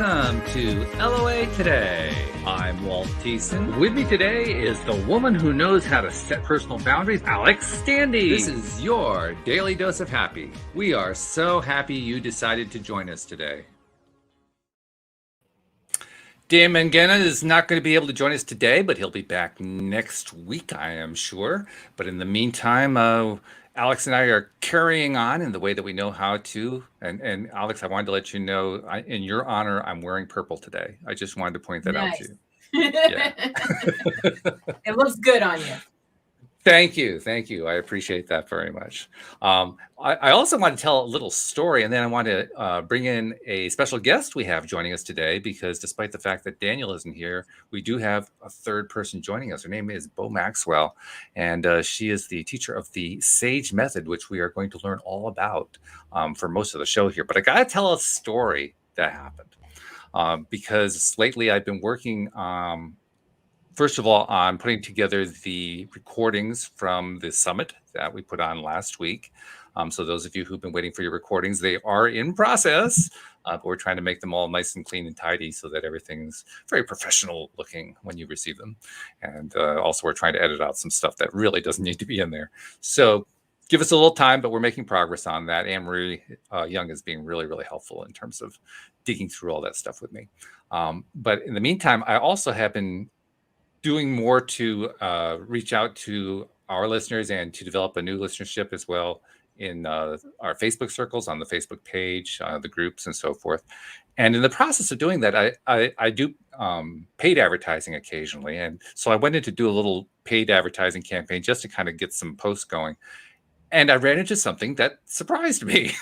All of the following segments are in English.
Welcome to LOA Today. I'm Walt Thiessen. With me today is the woman who knows how to set personal boundaries, Alex Standy. This is your daily dose of happy. We are so happy you decided to join us today. Dan Mangena is not going to be able to join us today, but he'll be back next week, I am sure. But in the meantime, Alex and I are carrying on in the way that we know how to. And Alex, I wanted to let you know, in your honor, I'm wearing purple today. I just wanted to point that out to you. Yeah. It looks good on you. Thank you. Thank you. I appreciate that very much. I also want to tell a little story, and then I want to bring in a special guest we have joining us today, because despite the fact that Daniel isn't here, we do have a third person joining us. Her name is Beau Maxwell, and she is the teacher of the SAGE method, which we are going to learn all about for most of the show here. But I got to tell a story that happened because lately I've been working first of all, on putting together the recordings from the summit that we put on last week. So those of you who've been waiting for your recordings, they are in process, but we're trying to make them all nice and clean and tidy so that everything's very professional looking when you receive them. And also we're trying to edit out some stuff that really doesn't need to be in there. So give us a little time, but we're making progress on that. Anne-Marie Young is being really, really helpful in terms of digging through all that stuff with me. But in the meantime, I also have been doing more to reach out to our listeners and to develop a new listenership as well in our Facebook circles, on the Facebook page, the groups and so forth. And in the process of doing that, I do paid advertising occasionally. And so I went in to do a little paid advertising campaign just to kind of get some posts going. And I ran into something that surprised me.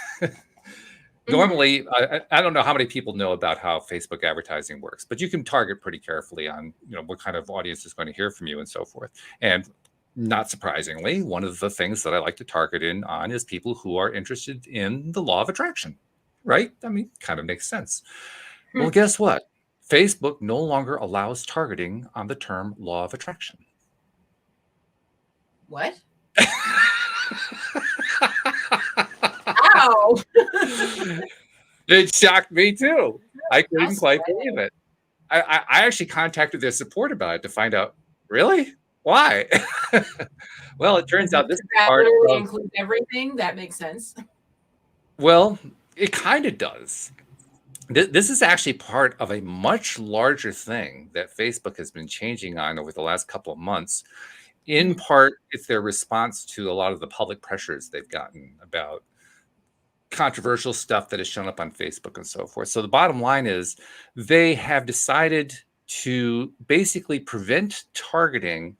Normally, I don't know how many people know about how Facebook advertising works, but you can target pretty carefully on what kind of audience is going to hear from you and so forth. And not surprisingly, one of the things that I like to target in on is people who are interested in the law of attraction, right? I mean, kind of makes sense. Well, guess what? Facebook no longer allows targeting on the term law of attraction. What? Ow! It shocked me too. I couldn't quite believe it. I actually contacted their support about it to find out, really? Why? Well, it turns out this part includes everything. That makes sense. Well, it kind of does. This is actually part of a much larger thing that Facebook has been changing on over the last couple of months. In part, it's their response to a lot of the public pressures they've gotten about controversial stuff that has shown up on Facebook and so forth. So the bottom line is they have decided to basically prevent targeting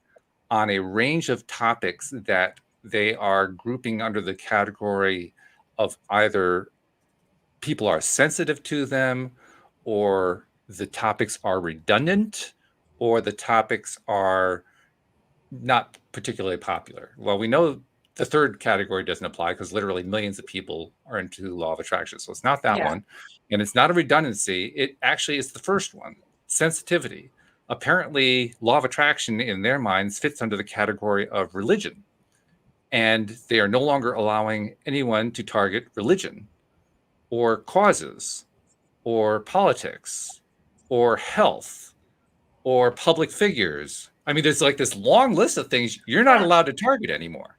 on a range of topics that they are grouping under the category of either people are sensitive to them, or the topics are redundant, or the topics are not particularly popular. Well, we know the third category doesn't apply because literally millions of people are into the law of attraction. So it's not that one. And it's not a redundancy. It actually is the first one, sensitivity. Apparently, law of attraction in their minds fits under the category of religion. And they are no longer allowing anyone to target religion or causes or politics or health or public figures. I mean, there's like this long list of things you're not allowed to target anymore.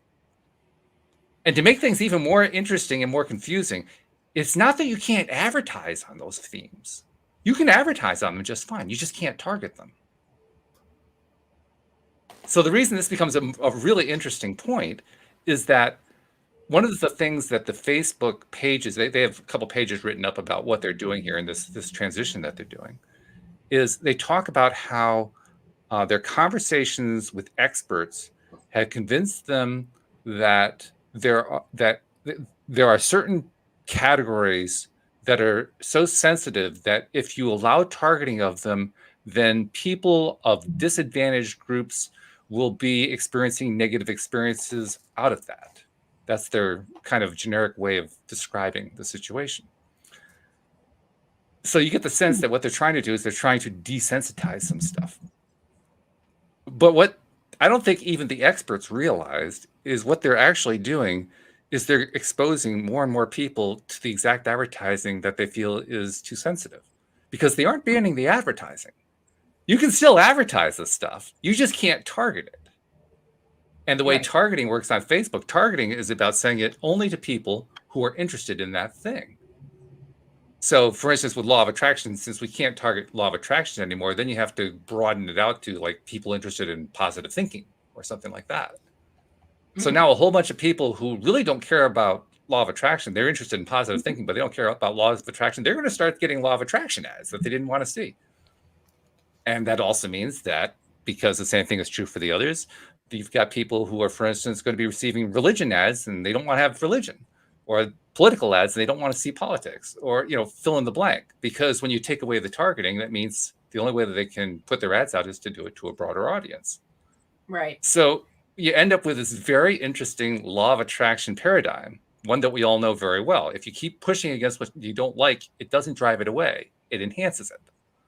And to make things even more interesting and more confusing, it's not that you can't advertise on those themes. You can advertise on them just fine. You just can't target them. So the reason this becomes a really interesting point is that one of the things that the Facebook pages, they have a couple pages written up about what they're doing here in this transition that they're doing, is they talk about how their conversations with experts had convinced them that there are certain categories that are so sensitive that if you allow targeting of them, then people of disadvantaged groups will be experiencing negative experiences out of that. That's their kind of generic way of describing the situation. So you get the sense that what they're trying to do is they're trying to desensitize some stuff. But what I don't think even the experts realized is what they're actually doing is they're exposing more and more people to the exact advertising that they feel is too sensitive. because they aren't banning the advertising. You can still advertise this stuff. You just can't target it. And the way targeting works on Facebook, targeting is about sending it only to people who are interested in that thing. So, for instance, with law of attraction, since we can't target law of attraction anymore, then you have to broaden it out to like people interested in positive thinking or something like that. So now a whole bunch of people who really don't care about law of attraction, they're interested in positive thinking, but they don't care about laws of attraction. They're going to start getting law of attraction ads that they didn't want to see. And that also means that, because the same thing is true for the others, you've got people who are, for instance, going to be receiving religion ads and they don't want to have religion, or political ads and they don't want to see politics, or, you know, fill in the blank. Because when you take away the targeting, that means the only way that they can put their ads out is to do it to a broader audience. Right. So you end up with this very interesting law of attraction paradigm, one that we all know very well. If you keep pushing against what you don't like, it doesn't drive it away. It enhances it.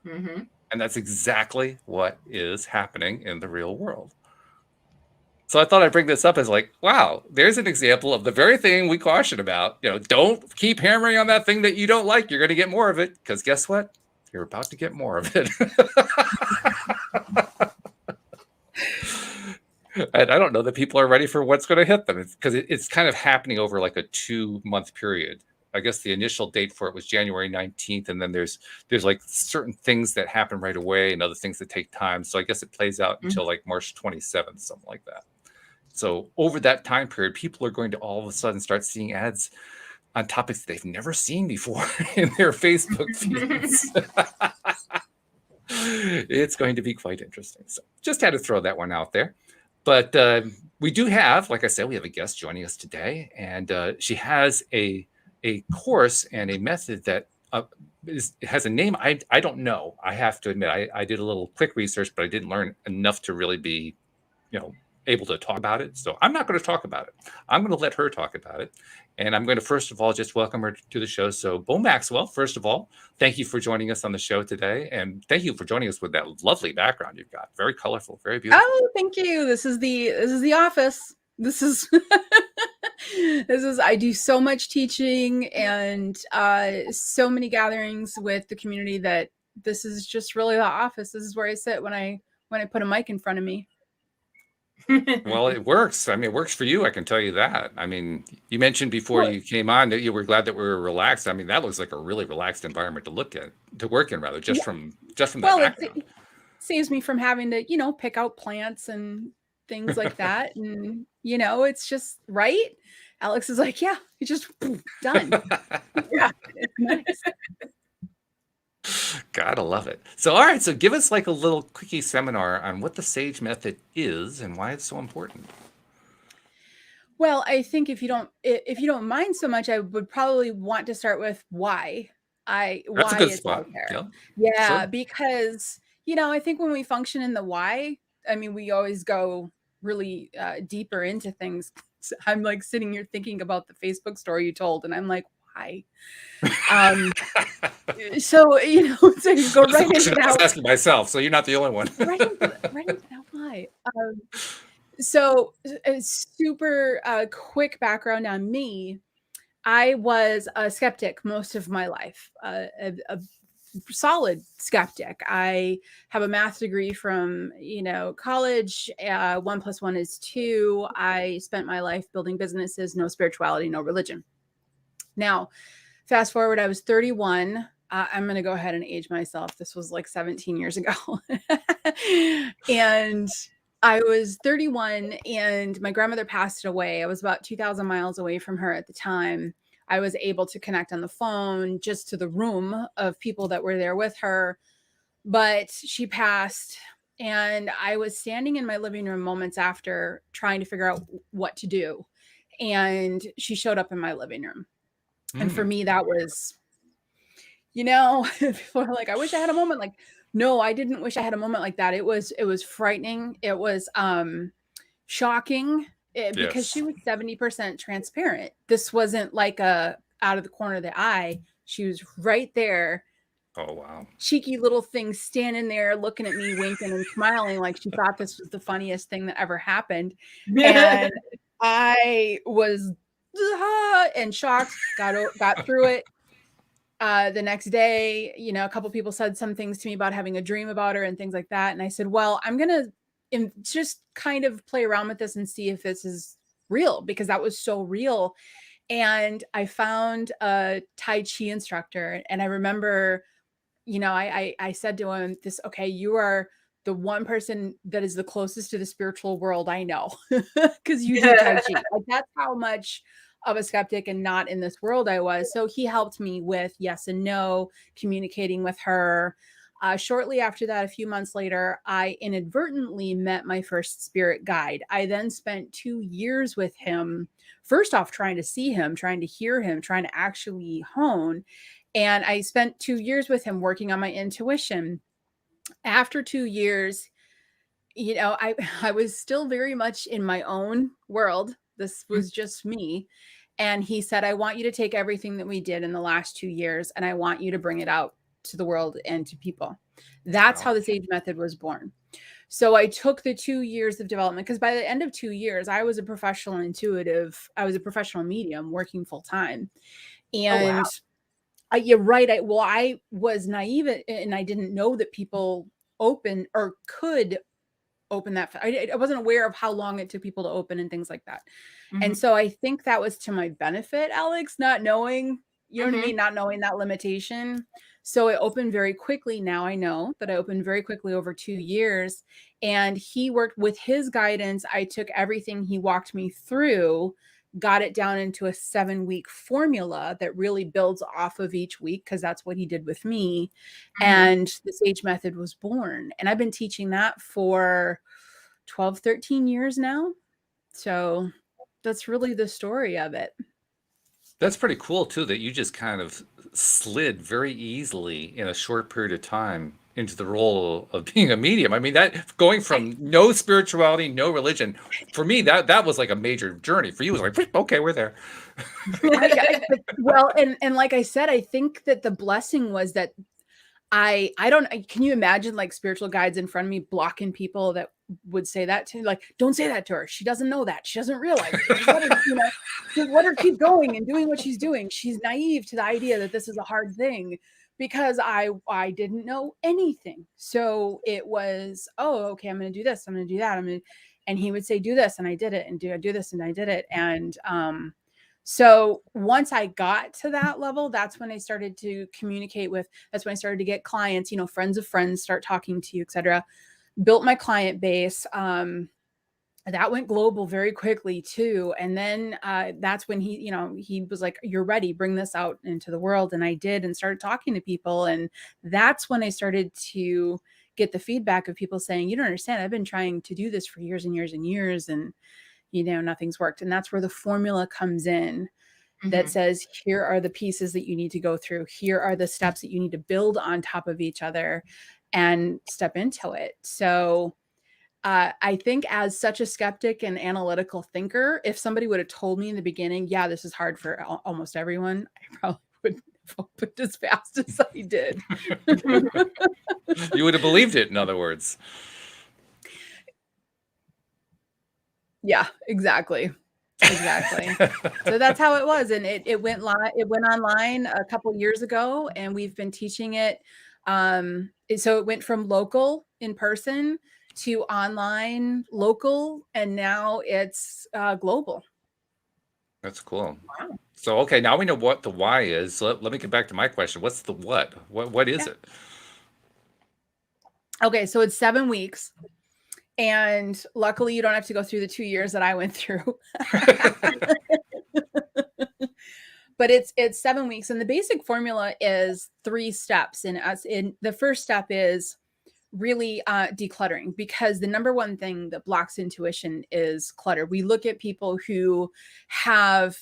Mm-hmm. And that's exactly what is happening in the real world. So I thought I'd bring this up as like, wow, there's an example of the very thing we caution about. You know, don't keep hammering on that thing that you don't like. You're going to get more of it, because guess what? You're about to get more of it. And I don't know that people are ready for what's going to hit them, because it's kind of happening over like a 2-month period. I guess the initial date for it was January 19th. And then there's like certain things that happen right away and other things that take time. So I guess it plays out until like March 27th, something like that. So over that time period, people are going to all of a sudden start seeing ads on topics they've never seen before in their Facebook feeds. It's going to be quite interesting. So just had to throw that one out there. But we do have, like I said, we have a guest joining us today, and she has a course and a method that has a name I don't know. I have to admit, I did a little quick research, but I didn't learn enough to really be, able to talk about it. So I'm not going to talk about it. I'm going to let her talk about it. And I'm going to, first of all, just welcome her to the show. So Beau Maxwell, first of all, thank you for joining us on the show today. And thank you for joining us with that lovely background you've got. Very colorful, very beautiful. Oh, thank you. This is the office. This is I do so much teaching and so many gatherings with the community that this is just really the office. This is where I sit when I put a mic in front of me. Well, it works. I mean, it works for you. I can tell you that. I mean, you mentioned before you came on that you were glad that we were relaxed. I mean, that looks like a really relaxed environment to work in, rather, just from that background. It saves me from having to, pick out plants and things like that. And, it's just right. Alex is like, yeah, you just done. Yeah, it's nice. Gotta love it. So, all right. So give us like a little quickie seminar on what the SAGE method is and why it's so important. Well, I think if you don't mind so much, I would probably want to start with why. That's a good spot. Yeah, sure. Because, I think when we function in the why, I mean, we always go really deeper into things. I'm like sitting here thinking about the Facebook story you told, and I'm like, why? So you go right into that. I was asking myself, so you're not the only one. right into that why. So a super quick background on me. I was a skeptic most of my life, a solid skeptic. I have a math degree from, college. 1 + 1 is 2. I spent my life building businesses, no spirituality, no religion. Now, fast forward, I was 31. I'm going to go ahead and age myself. This was like 17 years ago. And I was 31 and my grandmother passed away. I was about 2,000 miles away from her at the time. I was able to connect on the phone just to the room of people that were there with her. But she passed, and I was standing in my living room moments after trying to figure out what to do. And she showed up in my living room. And for me, that was, people are like, I wish I had a moment like, no, I didn't wish I had a moment like that. It was frightening. It was shocking because she was 70% transparent. This wasn't like a out of the corner of the eye. She was right there. Oh, wow. Cheeky little thing standing there looking at me, winking and smiling like she thought this was the funniest thing that ever happened. And I was and shocked, got through it. The next day, a couple people said some things to me about having a dream about her and things like that. And I said, well, I'm going to just kind of play around with this and see if this is real, because that was so real. And I found a Tai Chi instructor. And I remember, I said to him, okay, you are the one person that is the closest to the spiritual world I know, because you do Tai Chi. Like, that's how much of a skeptic and not in this world I was. So he helped me with yes and no, communicating with her. Shortly after that, a few months later, I inadvertently met my first spirit guide. I then spent 2 years with him, first off, trying to see him, trying to hear him, trying to actually hone. And I spent 2 years with him working on my intuition. After 2 years, I was still very much in my own world. This was just me. And he said, I want you to take everything that we did in the last 2 years, and I want you to bring it out to the world and to people. That's how the Sage Method was born. So I took the 2 years of development, because by the end of 2 years, I was a professional intuitive. I was a professional medium working full time. And you're right. I was naive, and I didn't know that people open or could open that. I wasn't aware of how long it took people to open and things like that. Mm-hmm. And so I think that was to my benefit, Alex, not knowing, you know what I mean? Not knowing that limitation. So it opened very quickly. Now I know that I opened very quickly over 2 years, and he worked with his guidance. I took everything he walked me through, got it down into a 7-week formula that really builds off of each week, because that's what he did with me. And the Sage Method was born. And I've been teaching that for 12, 13 years now. So that's really the story of it. That's pretty cool too, that you just kind of slid very easily in a short period of time into the role of being a medium. I mean, that going from no spirituality, no religion, for me, that was like a major journey. For you, it was like, okay, we're there. Well, and like I said, I think that the blessing was that can you imagine like spiritual guides in front of me blocking people that would say that to, like, don't say that to her. She doesn't know that. She doesn't realize it. Just let her keep going and doing what she's doing. She's naive to the idea that this is a hard thing, because I didn't know anything. So it was, oh, okay, I'm going to do this. I'm going to do that. And he would say, do this. And I did it, and do this. And I did it. And, so once I got to that level, that's when I started to communicate that's when I started to get clients, friends of friends start talking to you, et cetera. Built my client base. That went global very quickly too. And then that's when he was like, you're ready, bring this out into the world. And I did, and started talking to people. And that's when I started to get the feedback of people saying, you don't understand, I've been trying to do this for years and years and years, and nothing's worked. And that's where the formula comes in that says, here are the pieces that you need to go through. Here are the steps that you need to build on top of each other and step into it. So I think, as such a skeptic and analytical thinker, if somebody would have told me in the beginning, yeah, this is hard for almost everyone, I probably wouldn't have opened as fast as I did. You would have believed it, in other words. Yeah, exactly. So that's how it was. And it went online a couple years ago, and we've been teaching it. So it went from local in person to online local, and now it's global. That's cool. Wow. So, okay, now we know what the why is. So let me get back to my question. What's the what? What is it? Okay, so it's 7 weeks. And luckily, you don't have to go through the 2 years that I went through. But it's 7 weeks. And the basic formula is 3 steps. And the first step is really decluttering, because the number one thing that blocks intuition is clutter. We look at people who have,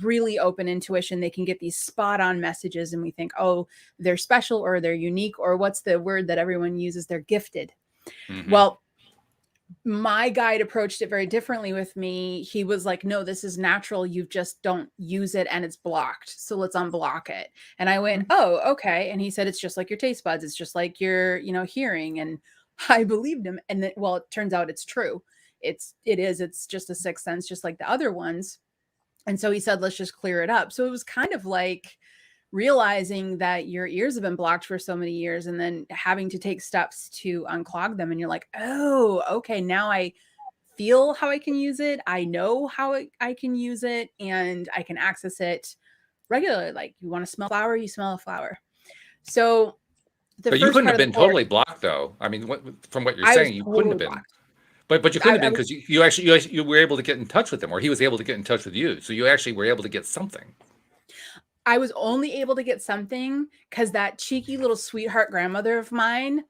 really open intuition. They can get these spot on messages, and we think, oh, they're special, or they're unique, or what's the word that everyone uses? They're gifted. Well, my guide approached it very differently with me. He was like, no, this is natural. You just don't use it, and it's blocked. So let's unblock it. And I went, oh, okay. And he said, it's just like your taste buds. It's just like your, hearing. And I believed him. And then, well, it turns out it's true. It's just a sixth sense, just like the other ones. And so he said, let's just clear it up. So it was kind of like realizing that your ears have been blocked for so many years and then having to take steps to unclog them. And you're like, oh, okay, now I feel how I can use it. I know how I can use it, and I can access it regularly. Like, you want to smell flower, you smell a flower. So but you couldn't have been totally blocked, though. I mean, from what you're saying, you couldn't have been. But you couldn't have been, because you were able to get in touch with him, or he was able to get in touch with you. So you actually were able to get something. I was only able to get something because that cheeky little sweetheart grandmother of mine,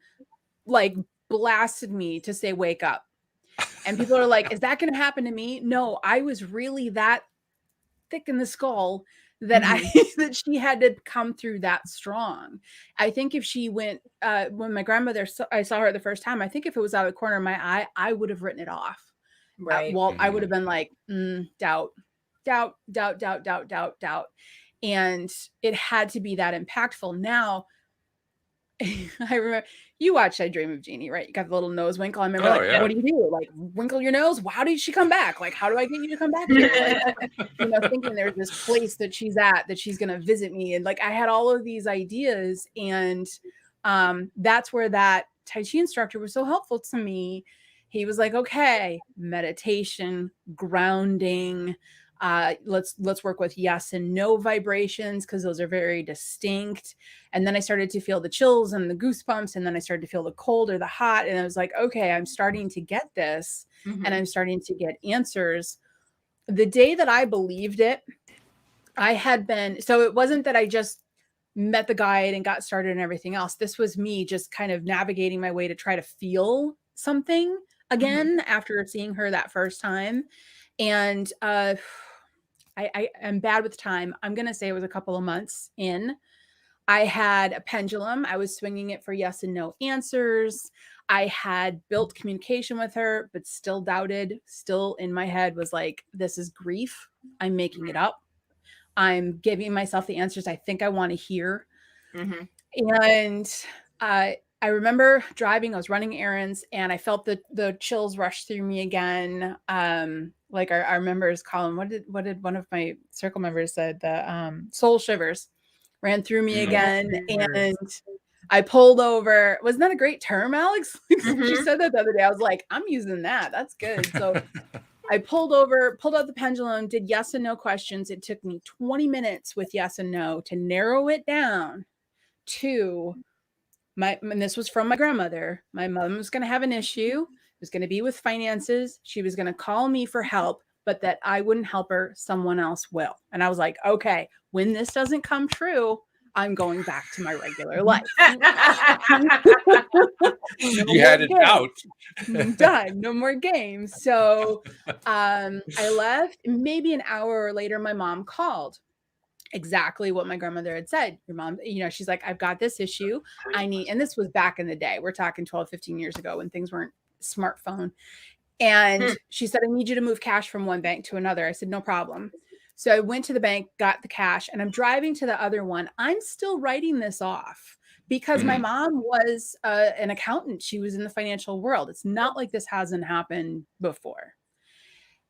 like, blasted me to say, wake up. And people are like, is that going to happen to me? No, I was really that thick in the skull that that she had to come through that strong. I think if she went, when my grandmother, I saw her the first time, I think if it was out of the corner of my eye, I would have written it off. Right. Well, I would have been like, doubt. And it had to be that impactful. Now, I remember, you watched I Dream of Jeannie, right? You got the little nose winkle. I remember, what do you do? Like, winkle your nose? How did she come back? Like, how do I get you to come back here? Like, thinking there's this place that she's at, that she's going to visit me. And like, I had all of these ideas. And that's where that Tai Chi instructor was so helpful to me. He was like, okay, meditation, grounding, let's work with yes and no vibrations, because those are very distinct. And then I started to feel the chills and the goosebumps, and then I started to feel the cold or the hot, and I was like, okay, I'm starting to get this, and I'm starting to get answers. The day that I believed it, I had been, so it wasn't that I just met the guide and got started and everything else. This was me just kind of navigating my way to try to feel something again after seeing her that first time. And I am bad with time. I'm going to say it was a couple of months in. I had a pendulum. I was swinging it for yes and no answers. I had built communication with her, but still doubted, still in my head was like, this is grief. I'm making it up. I'm giving myself the answers I think I want to hear. And I remember driving, I was running errands, and I felt the chills rush through me again. Like our members call them, what did one of my circle members said? The soul shivers ran through me again. And I pulled over. Wasn't that a great term, Alex? She said that the other day. I was like, I'm using that. That's good. So I pulled over, pulled out the pendulum, did yes and no questions. It took me 20 minutes with yes and no to narrow it down to and this was from my grandmother. My mom was going to have an issue. It was going to be with finances. She was going to call me for help, but that I wouldn't help her. Someone else will. And I was like, okay, when this doesn't come true, I'm going back to my regular life. You had it out. Done. No more games. So I left. Maybe an hour later, my mom called. Exactly what my grandmother had said. Your mom, she's like, I've got this issue. And this was back in the day. We're talking 12, 15 years ago when things weren't smartphone. And she said, I need you to move cash from one bank to another. I said, no problem. So I went to the bank, got the cash, and I'm driving to the other one. I'm still writing this off because my mom was an accountant. She was in the financial world. It's not like this hasn't happened before.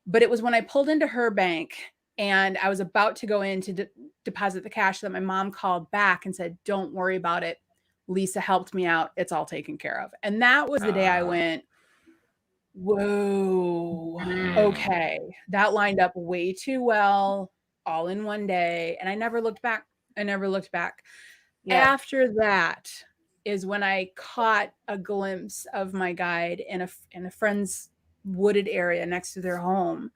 But it was when I pulled into her bank and I was about to go in to deposit the cash that my mom called back and said, don't worry about it. Lisa helped me out. It's all taken care of. And that was the day I went, whoa, okay. That lined up way too well, all in one day. And I never looked back. Yeah. After that is when I caught a glimpse of my guide in a friend's wooded area next to their home.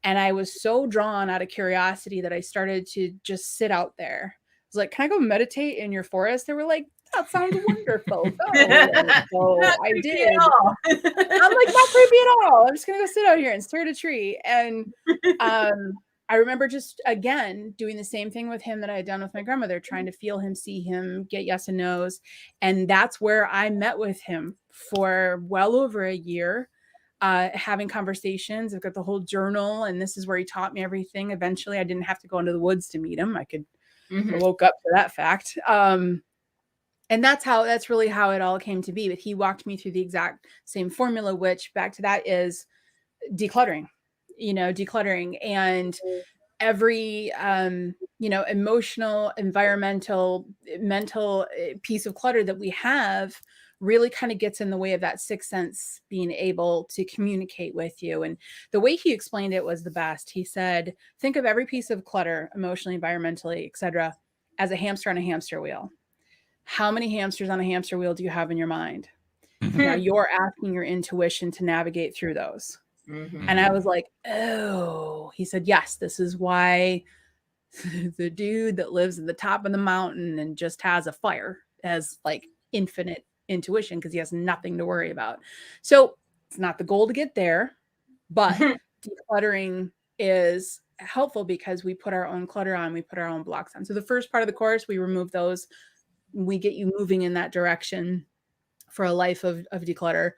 And I was so drawn out of curiosity that I started to just sit out there. I was like, can I go meditate in your forest? They were like, that sounds wonderful. So I did. I'm like, not creepy at all. I'm just going to go sit out here and stare at a tree. And I remember just, again, doing the same thing with him that I had done with my grandmother, trying to feel him, see him, get yes and no's. And that's where I met with him for well over a year. Having conversations. I've got the whole journal, and this is where he taught me everything. Eventually I didn't have to go into the woods to meet him. I could woke up to that fact. And that's really how it all came to be. But he walked me through the exact same formula, which back to that is decluttering, decluttering. And every emotional, environmental, mental piece of clutter that we have really kind of gets in the way of that sixth sense being able to communicate with you. And the way he explained it was the best. He said, think of every piece of clutter, emotionally, environmentally, etc., as a hamster on a hamster wheel. How many hamsters on a hamster wheel do you have in your mind? Now you're asking your intuition to navigate through those. And I was like, oh, he said, yes, this is why the dude that lives at the top of the mountain and just has a fire has like infinite intuition because he has nothing to worry about. So it's not the goal to get there, but decluttering is helpful because we put our own clutter on, we put our own blocks on. So the first part of the course, we remove those, we get you moving in that direction for a life of declutter.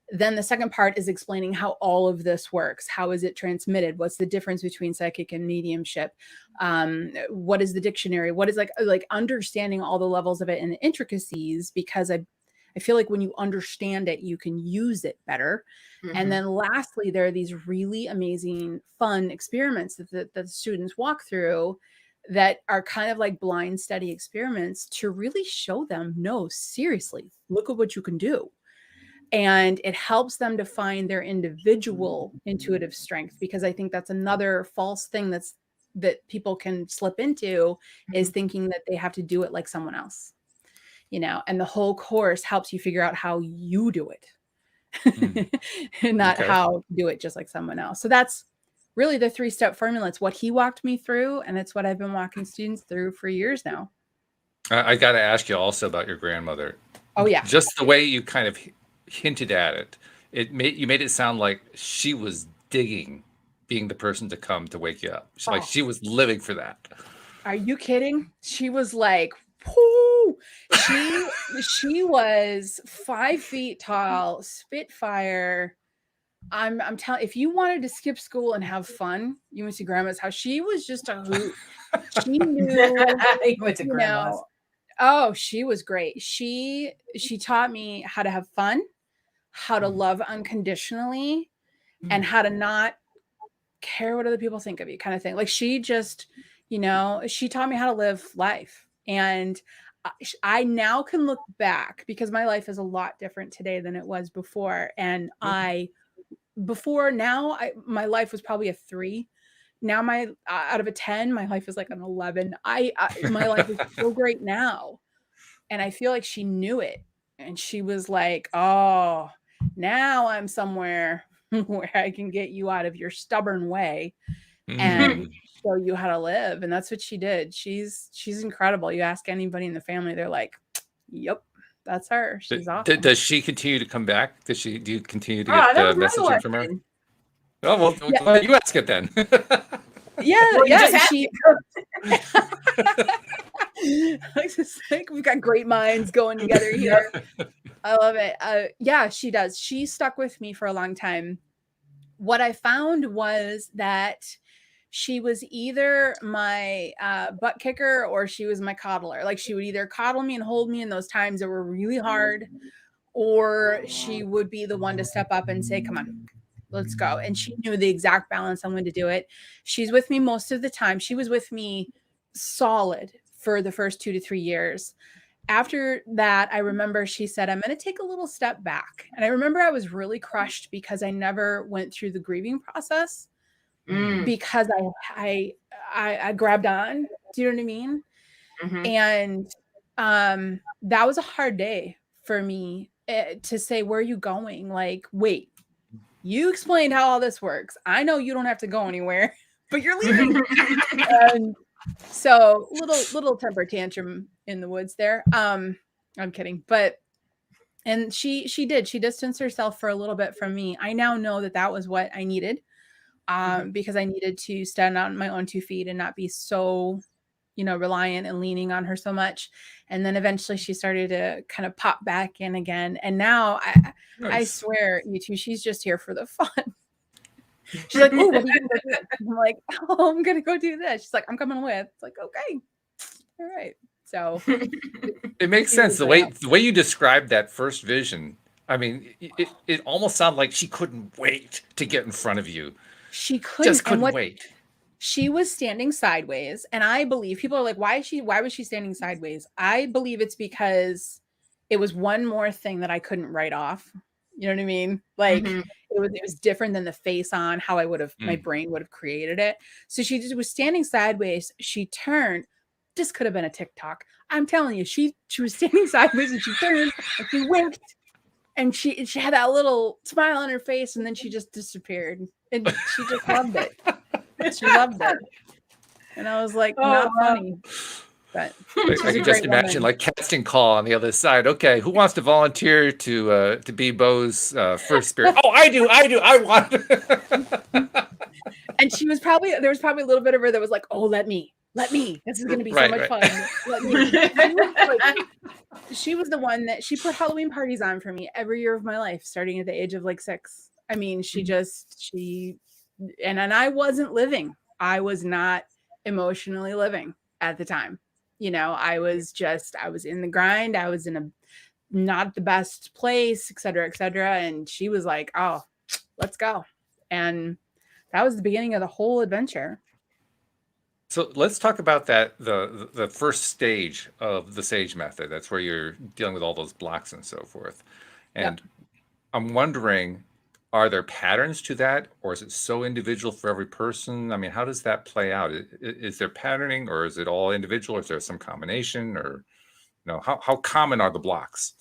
Then the second part is explaining how all of this works. How is it transmitted? What's the difference between psychic and mediumship? What is the dictionary? What is like understanding all the levels of it and the intricacies, because I feel like when you understand it, you can use it better. And then lastly, there are these really amazing, fun experiments that the students walk through that are kind of like blind study experiments to really show them, no, seriously, look at what you can do. And it helps them to find their individual intuitive strength, because I think that's another false thing that people can slip into, is thinking that they have to do it like someone else, and the whole course helps you figure out how you do it and not how to do it just like someone else. So that's really the 3-step formula. It's what he walked me through, and it's what I've been walking students through for years now. I got to ask you also about your grandmother. Oh yeah. Just the way you kind of hinted at it, you made it sound like she was digging being the person to come to wake you up. Like she was living for that. Are you kidding? She was like, whoo! She was 5 feet tall, Spitfire. I'm telling, if you wanted to skip school and have fun, you went to grandma's house. She was just a hoot. She knew. You went to grandma's. Oh, she was great. She taught me how to have fun, how to love unconditionally, and how to not care what other people think of you, kind of thing. Like she just, she taught me how to live life. And I now can look back, because my life is a lot different today than it was before. And my life was probably a 3. Now out of a 10, my life is like an 11. My life is so great now. And I feel like she knew it. And she was like, oh, now I'm somewhere where I can get you out of your stubborn way and show you how to live. And that's what she did. She's incredible. You ask anybody in the family, they're like, yep, that's her. She's awesome. Does she continue to come back? Do you continue to get messaging from her? Oh, well, yeah. You ask it then. Like we've got great minds going together here. I love it. She does. She stuck with me for a long time. What I found was that she was either my butt kicker or she was my coddler. Like she would either coddle me and hold me in those times that were really hard, or she would be the one to step up and say, come on, let's go. And she knew the exact balance on when to do it. She's with me most of the time. She was with me solid for the first 2 to 3 years. After that, I remember she said, I'm going to take a little step back. And I remember I was really crushed because I never went through the grieving process because I grabbed on. Do you know what I mean? And that was a hard day for me to say, where are you going? Like, wait, you explained how all this works. I know you don't have to go anywhere, but you're leaving. And so little temper tantrum in the woods there. I'm kidding. And she distanced herself for a little bit from me. I now know that was what I needed, because I needed to stand on my own 2 feet and not be so, reliant and leaning on her so much. And then eventually she started to kind of pop back in again. And now I swear, you two, she's just here for the fun. She's like, oh, what are you gonna go do? I'm like, oh, I'm gonna go do this. She's like, I'm coming with. It's like, okay, all right. So it makes sense. The way you described that first vision, I mean, it almost sounded like she couldn't wait to get in front of you. She couldn't wait. she was standing sideways. And I believe people are like, why was she standing sideways? I believe it's because it was one more thing that I couldn't write off. You know what I mean? Like it was different than the face on how I would have, my brain would have created it. So she just was standing sideways. She turned. This could have been a TikTok. I'm telling you, she was standing sideways and she turned and she winked and she had that little smile on her face and then she just disappeared and she just loved it. She loved it. And I was like, not funny. But I can just imagine like casting call on the other side. Okay, who wants to volunteer to be Beau's first spirit? Oh, I do. I want. And she was there was probably a little bit of her that was like, oh, let me. This is going to be so much fun. Let me. She was the one that she put Halloween parties on for me every year of my life, starting at the age of like 6. I mean, and I wasn't living. I was not emotionally living at the time. You know, I was in the grind. I was in a not the best place, et cetera, et cetera. And she was like, oh, let's go. And that was the beginning of the whole adventure. So let's talk about that, the first stage of the SAGE method. That's where you're dealing with all those blocks and so forth. And I'm wondering, are there patterns to that, or is it so individual for every person? I mean, how does that play out? Is there patterning, or is it all individual? Is there some combination, or how common are the blocks?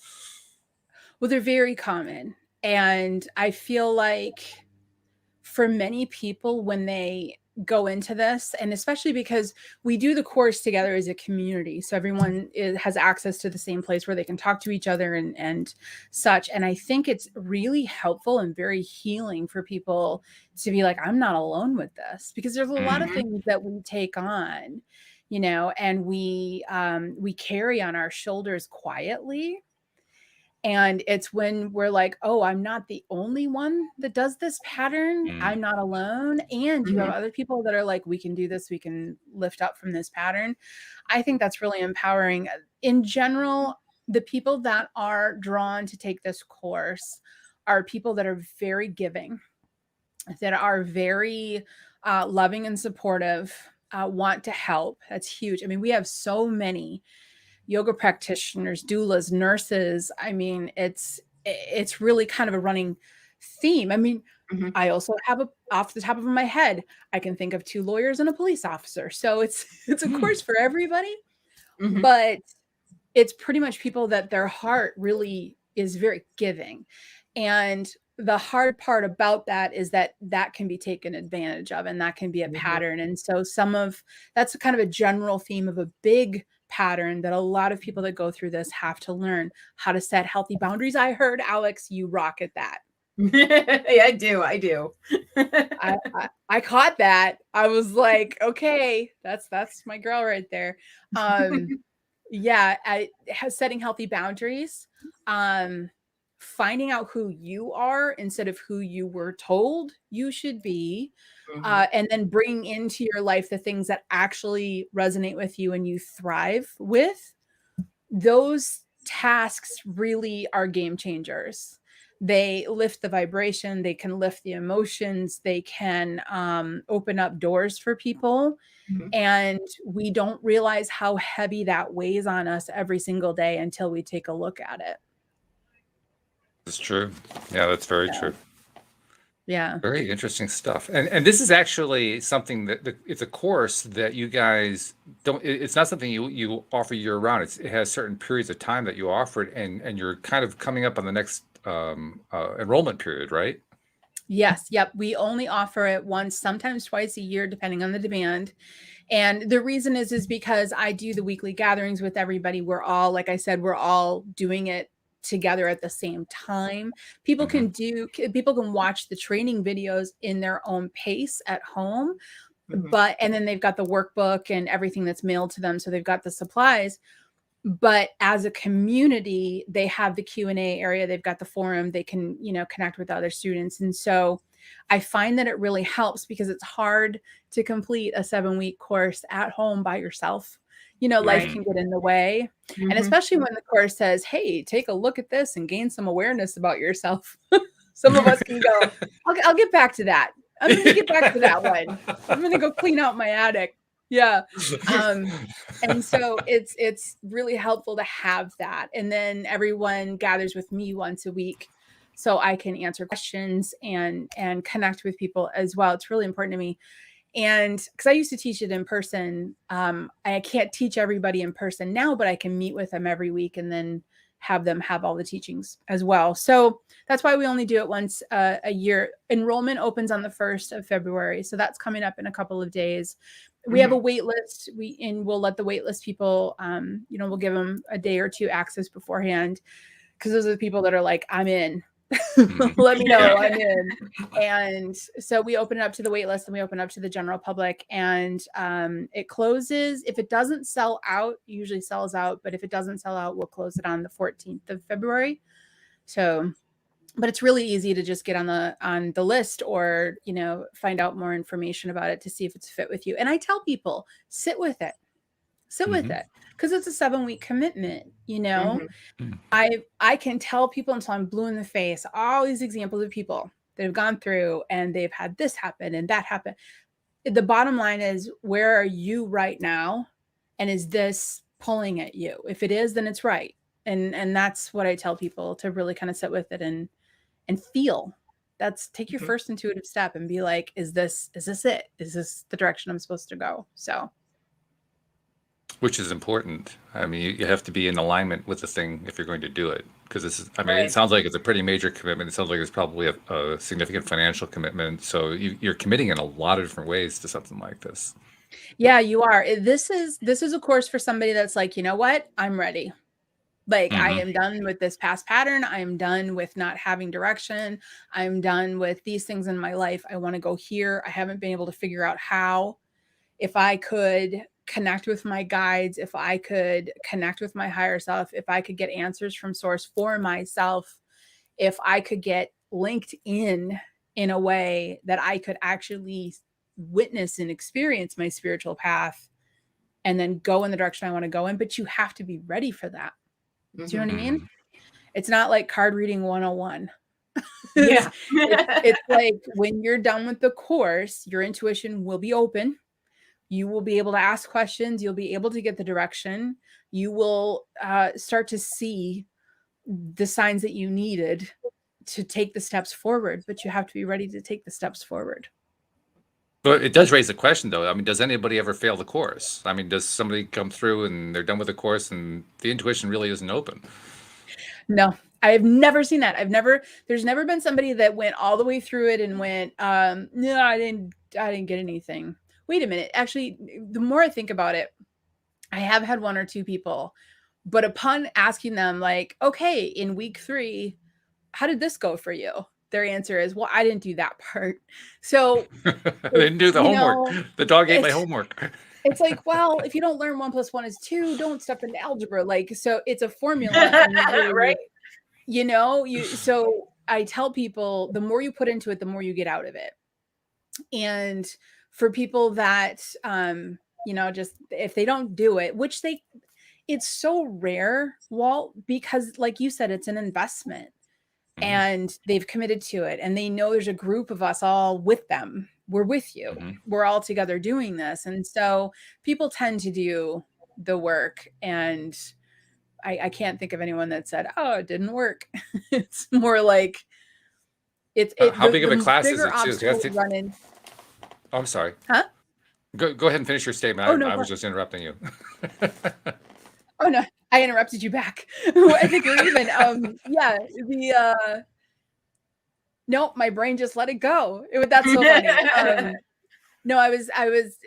Well, they're very common. And I feel like for many people, when they go into this, and especially because we do the course together as a community, so everyone has access to the same place where they can talk to each other and such. And I think it's really helpful and very healing for people to be like, I'm not alone with this, because there's a lot of things that we take on, and we carry on our shoulders quietly. And it's when we're like, oh, I'm not the only one that does this pattern. I'm not alone. And you have other people that are like, we can do this. We can lift up from this pattern. I think that's really empowering. In general, the people that are drawn to take this course are people that are very giving, that are very loving and supportive, want to help. That's huge. I mean, we have so many yoga practitioners, doulas, nurses. I mean, it's really kind of a running theme. I mean, I also have off the top of my head, I can think of 2 lawyers and a police officer. So it's a course for everybody, but it's pretty much people that their heart really is very giving. And the hard part about that is that can be taken advantage of, and that can be a pattern. And so that's kind of a general theme of a big pattern that a lot of people that go through this have to learn how to set healthy boundaries. I heard, Alex, you rock at that. Yeah, I do. I caught that. I was like, okay, that's my girl right there. Setting healthy boundaries, finding out who you are instead of who you were told you should be. And then bring into your life the things that actually resonate with you and you thrive with. Those tasks really are game changers. They lift the vibration. They can lift the emotions. They can open up doors for people. And we don't realize how heavy that weighs on us every single day until we take a look at it. It's true. Yeah, that's very true. Yeah. Very interesting stuff. And this is actually something that it's a course that you guys don't, it's not something you offer year round. It has certain periods of time that you offer it, and you're kind of coming up on the next enrollment period, right? Yes. Yep. We only offer it once, sometimes twice a year, depending on the demand. And the reason is because I do the weekly gatherings with everybody. We're all, like I said, we're all doing it together at the same time. People can watch the training videos in their own pace at home, and then they've got the workbook and everything that's mailed to them. So they've got the supplies, but as a community, they have the Q&A area. They've got the forum. They can, connect with other students. And so I find that it really helps, because it's hard to complete a 7-week course at home by yourself. Life can get in the way. And especially when the course says, hey, take a look at this and gain some awareness about yourself. Some of us can go, I'll get back to that. I'm gonna get back to that one. I'm gonna go clean out my attic. Yeah. And so it's really helpful to have that. And then everyone gathers with me once a week so I can answer questions and connect with people as well. It's really important to me. And because I used to teach it in person, I can't teach everybody in person now, but I can meet with them every week and then have them have all the teachings as well. So that's why we only do it once a year. Enrollment opens on the 1st of February. So that's coming up in a couple of days. We have a wait list. We'll let the wait list people, we'll give them a day or two access beforehand, because those are the people that are like, I'm in. Let me know, I'm in. And so we open it up to the wait list, and we open up to the general public, and it closes. If it doesn't sell out, it usually sells out, but if it doesn't sell out, we'll close it on the 14th of February. So, but it's really easy to just get on the list, or find out more information about it to see if it's fit with you. And I tell people, sit with it, because it's a 7-week commitment. I can tell people until I'm blue in the face all these examples of people that have gone through and they've had this happen and that happen. The bottom line is, where are you right now, and is this pulling at you? If it is, then it's right. And that's what I tell people, to really kind of sit with it and feel. Take your first intuitive step and be like, is this it? Is this the direction I'm supposed to go? So, which is important. I mean, you have to be in alignment with the thing if you're going to do it, because this is, I mean, Right. It sounds like it's a pretty major commitment. It sounds like it's probably a significant financial commitment. So you're committing in a lot of different ways to something like this. Yeah, you are. This is a course for somebody that's like, you know what? I'm ready. Like, I am done with this past pattern. I'm done with not having direction. I'm done with these things in my life. I want to go here. I haven't been able to figure out how. If I could connect with my guides, if I could connect with my higher self, if I could get answers from source for myself, if I could get linked in a way that I could actually witness and experience my spiritual path, and then go in the direction I want to go in. But you have to be ready for that. Do you know what I mean? It's not like card reading 101. Yeah. It's like, when you're done with the course, your intuition will be open. You will be able to ask questions. You'll be able to get the direction. You will start to see the signs that you needed to take the steps forward, but you have to be ready to take the steps forward. But it does raise the question, though. I mean, does anybody ever fail the course? I mean, does somebody come through and they're done with the course and the intuition really isn't open? No, I've never seen that. There's never been somebody that went all the way through it and went, no, I didn't get anything. Wait a minute. Actually, the more I think about it, I have had 1 or 2 people, but upon asking them, like, okay, in week 3, how did this go for you? Their answer is, well, I didn't do that part. So They didn't do the homework. The dog ate my homework. It's like, well, if you don't learn 1 + 1 is 2, don't step into algebra. Like, so it's a formula. Right. So I tell people, the more you put into it, the more you get out of it. And for people that, just if they don't do it, it's so rare, Walt, because like you said, it's an investment. And they've committed to it, and they know there's a group of us all with them. We're with you. We're all together doing this. And so people tend to do the work, and I can't think of anyone that said, oh, it didn't work. It's more like how big of a class is it too? Running. Oh, I'm sorry. Huh? Go ahead and finish your statement. Oh, no, I was just interrupting you. Oh, no, I interrupted you back. I think we're even. Nope, my brain just let it go. That's so funny. No, I was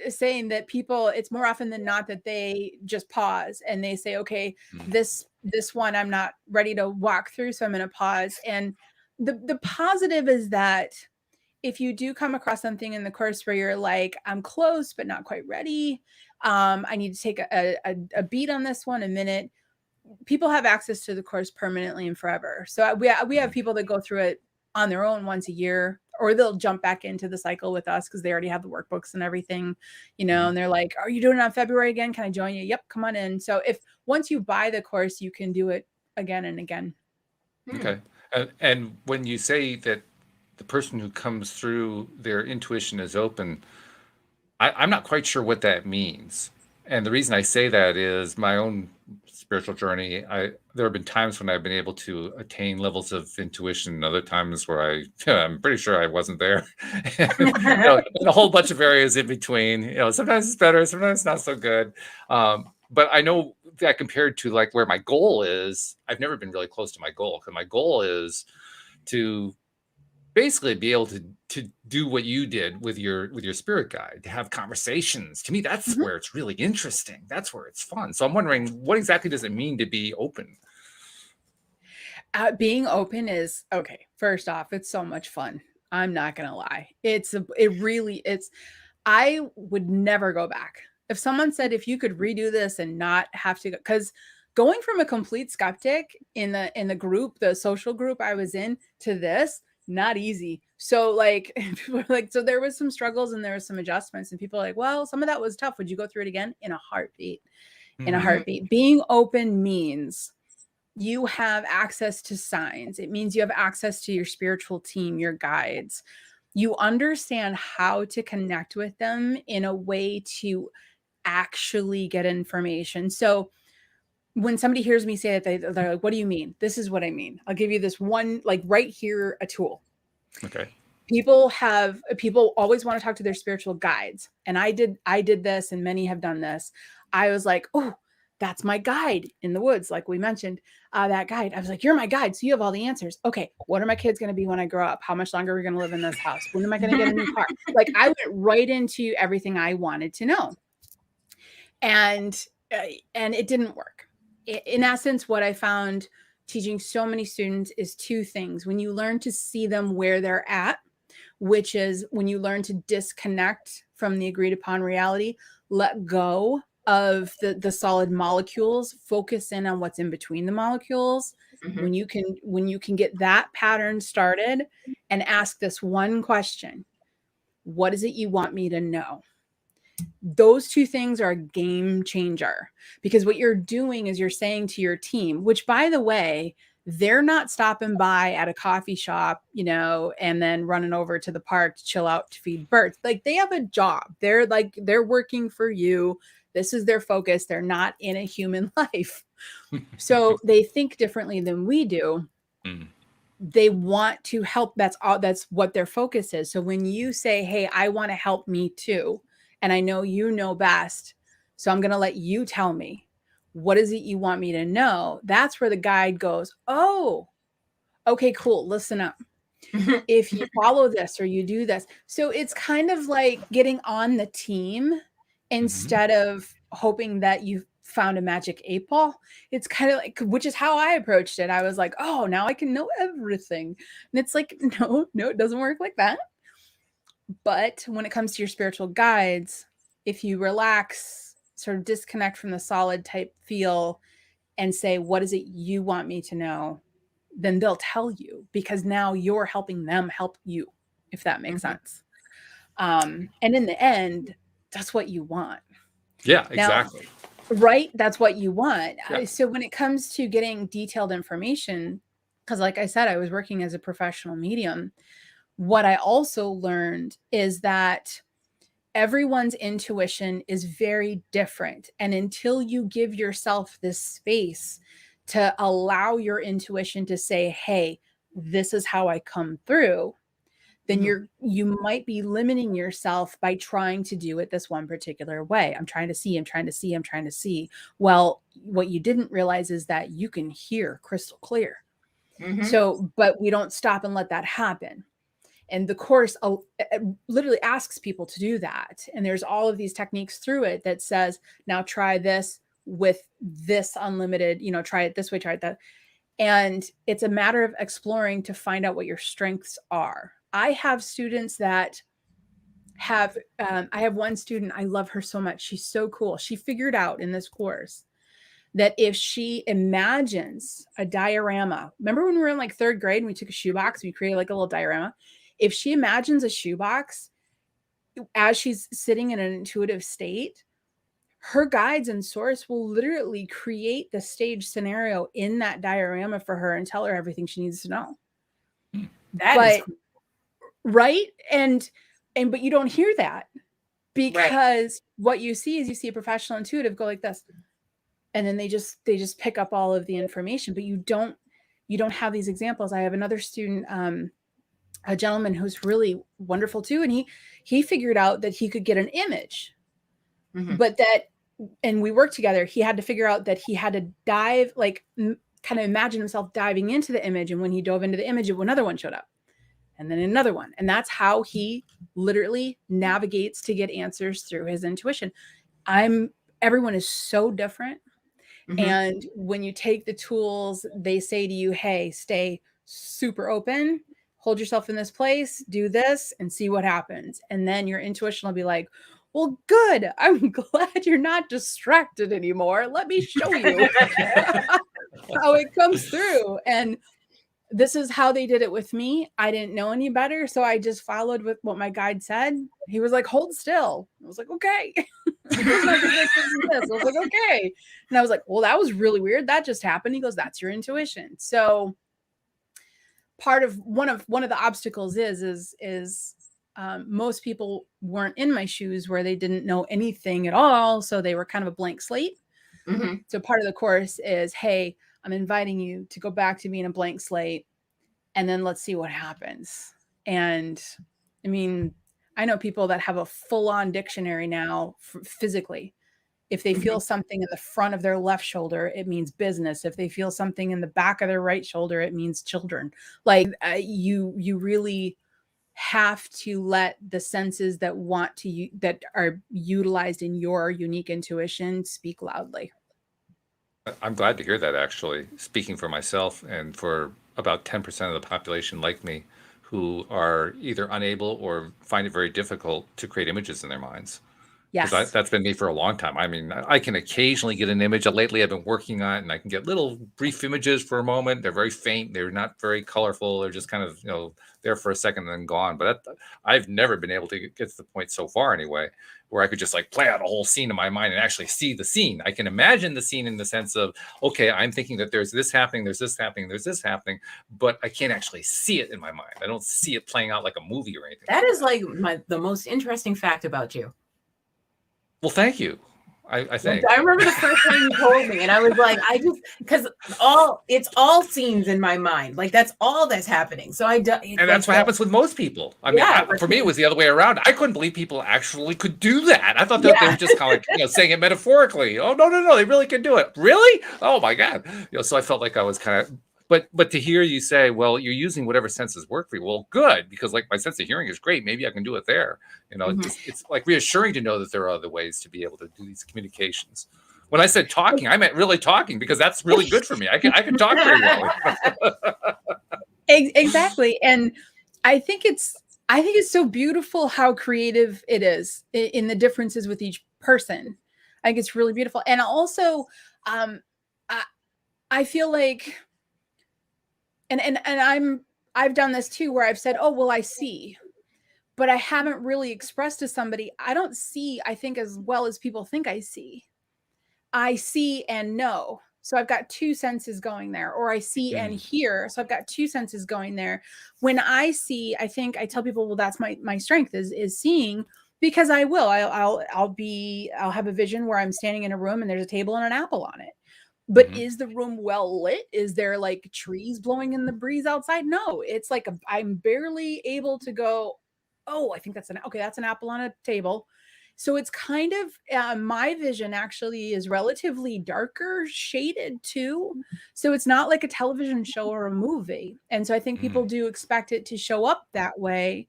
saying that people, it's more often than not that they just pause and they say, okay, this one I'm not ready to walk through, so I'm going to pause. And the positive is that if you do come across something in the course where you're like, I'm close, but not quite ready. I need to take a beat on this one, a minute. People have access to the course permanently and forever. So we have people that go through it on their own once a year, or they'll jump back into the cycle with us because they already have the workbooks and everything, and they're like, are you doing it on February again? Can I join you? Yep, come on in. So once you buy the course, you can do it again and again. Okay. And when you say that the person who comes through, their intuition is open. I'm not quite sure what that means. And the reason I say that is my own spiritual journey. There have been times when I've been able to attain levels of intuition, and other times where I'm pretty sure I wasn't there. And a whole bunch of areas in between. Sometimes it's better, sometimes it's not so good. But I know that compared to like where my goal is, I've never been really close to my goal, because my goal is to basically be able to do what you did with your spirit guide, to have conversations. To me, that's where it's really interesting. That's where it's fun. So I'm wondering, what exactly does it mean to be open? Being open is, okay, first off, it's so much fun. I'm not gonna lie. I would never go back. If someone said, if you could redo this and not have to go, because going from a complete skeptic in the group, the social group I was in, to this, not easy. So like, people are like, so there was some struggles and there was some adjustments, and people are like, well, some of that was tough. Would you go through it again? In a heartbeat. In a heartbeat. Being open means you have access to signs. It means you have access to your spiritual team, your guides. You understand how to connect with them in a way to actually get information. So when somebody hears me say it, they're like, what do you mean? This is what I mean. I'll give you this one, like right here, a tool. Okay. People always want to talk to their spiritual guides. And I did this, and many have done this. I was like, oh, that's my guide in the woods. Like we mentioned, that guide. I was like, you're my guide. So you have all the answers. Okay. What are my kids going to be when I grow up? How much longer are we going to live in this house? When am I going to get a new car? Like I went right into everything I wanted to know. And it didn't work. In essence, what I found teaching so many students is two things. When you learn to see them where they're at, which is when you learn to disconnect from the agreed upon reality, let go of the solid molecules, focus in on what's in between the molecules. When you can get that pattern started and ask this one question: what is it you want me to know? Those two things are a game changer, because what you're doing is you're saying to your team, which by the way, they're not stopping by at a coffee shop, and then running over to the park to chill out to feed birds. Like they have a job. They're working for you. This is their focus. They're not in a human life. So they think differently than we do. They want to help. That's what their focus is. So when you say, hey, I want to help me too, and I know you know best, so I'm going to let you tell me, what is it you want me to know? That's where the guide goes, oh, okay, cool. Listen up. If you follow this or you do this. So it's kind of like getting on the team instead of hoping that you found a magic 8-ball. It's kind of like, which is how I approached it. I was like, oh, now I can know everything. And it's like, no, it doesn't work like that. But when it comes to your spiritual guides, if you relax, sort of disconnect from the solid type feel and say, what is it you want me to know? Then they'll tell you, because now you're helping them help you, if that makes sense. And in the end, that's what you want. Yeah, exactly. Now, right? That's what you want. Yeah. So when it comes to getting detailed information, because like I said, I was working as a professional medium. What I also learned is that everyone's intuition is very different. And until you give yourself this space to allow your intuition to say, hey, this is how I come through, then you might be limiting yourself by trying to do it this one particular way. I'm trying to see. Well, what you didn't realize is that you can hear crystal clear. So, but we don't stop and let that happen. And the course literally asks people to do that. And there's all of these techniques through it that says, now try this with this unlimited, try it this way, try it that. And it's a matter of exploring to find out what your strengths are. I have students that have, I have one student, I love her so much. She's so cool. She figured out in this course that if she imagines a diorama, remember when we were in like 3rd grade and we took a shoebox, we created like a little diorama. If she imagines a shoebox as she's sitting in an intuitive state, her guides and source will literally create the stage scenario in that diorama for her and tell her everything she needs to know. That is cool. right? And but you don't hear that, because what you see is you see a professional intuitive go like this, and then they just pick up all of the information, but you don't have these examples. I have another student, a gentleman who's really wonderful too, and he figured out that he could get an image, but that, and we worked together, he had to figure out that he had to dive, like kind of imagine himself diving into the image, and when he dove into the image, another one showed up, and then another one, and that's how he literally navigates to get answers through his intuition. Everyone is so different. And when you take the tools, they say to you, hey, stay super open, hold yourself in this place, do this, and see what happens. And then your intuition will be like, well, good. I'm glad you're not distracted anymore. Let me show you how it comes through. And this is how they did it with me. I didn't know any better, so I just followed with what my guide said. He was like, hold still. I was like, okay. I was like, okay. And I was like, well, that was really weird. That just happened. He goes, that's your intuition. So part of one of the obstacles is most people weren't in my shoes where they didn't know anything at all. So they were kind of a blank slate. So part of the course is, hey, I'm inviting you to go back to being a blank slate, and then let's see what happens. And I mean, I know people that have a full-on dictionary now physically. If they feel something in the front of their left shoulder, it means business. If they feel something in the back of their right shoulder, it means children. Like you really have to let the senses that that are utilized in your unique intuition speak loudly. I'm glad to hear that, actually, speaking for myself and for about 10% of the population like me, who are either unable or find it very difficult to create images in their minds. Yes. Because that's been me for a long time. I mean, I can occasionally get an image. Lately, I've been working on it, and I can get little brief images for a moment. They're very faint. They're not very colorful. They're just kind of, there for a second and then gone. But I've never been able to get to the point so far, anyway, where I could just like play out a whole scene in my mind and actually see the scene. I can imagine the scene in the sense of, okay, I'm thinking that there's this happening, there's this happening, there's this happening, but I can't actually see it in my mind. I don't see it playing out like a movie or anything. That is like the most interesting fact about you. Well, thank you. I think. I remember the first time you told me, and I was like, because it's all scenes in my mind. Like that's all that's happening. So and that's what happens with most people. I mean, for me, it was the other way around. I couldn't believe people actually could do that. I thought that they were just kind of like, saying it metaphorically. Oh, no, they really could do it. Really? Oh my God. So I felt like I was kind of, but to hear you say, well, you're using whatever senses work for you. Well, good, because like my sense of hearing is great. Maybe I can do it there. It's like reassuring to know that there are other ways to be able to do these communications. When I said talking, I meant really talking, because that's really good for me. I can talk very well. Exactly. And I think it's so beautiful how creative it is in the differences with each person. I think it's really beautiful. And also, I feel like, and I've done this too, where I've said, oh, well, I see, but I haven't really expressed to somebody, I don't see, I think, as well as people think I see. I see and know. So I've got two senses going there, or I see and hear. So I've got two senses going there. When I see, I think I tell people, well, that's my strength is seeing, because I will, I'll have a vision where I'm standing in a room and there's a table and an apple on it. But is the room well lit? Is there like trees blowing in the breeze outside? No, it's like I'm barely able to go, oh, I think that's an apple on a table. So it's kind of, my vision actually is relatively darker shaded too. So it's not like a television show or a movie. And so I think people do expect it to show up that way.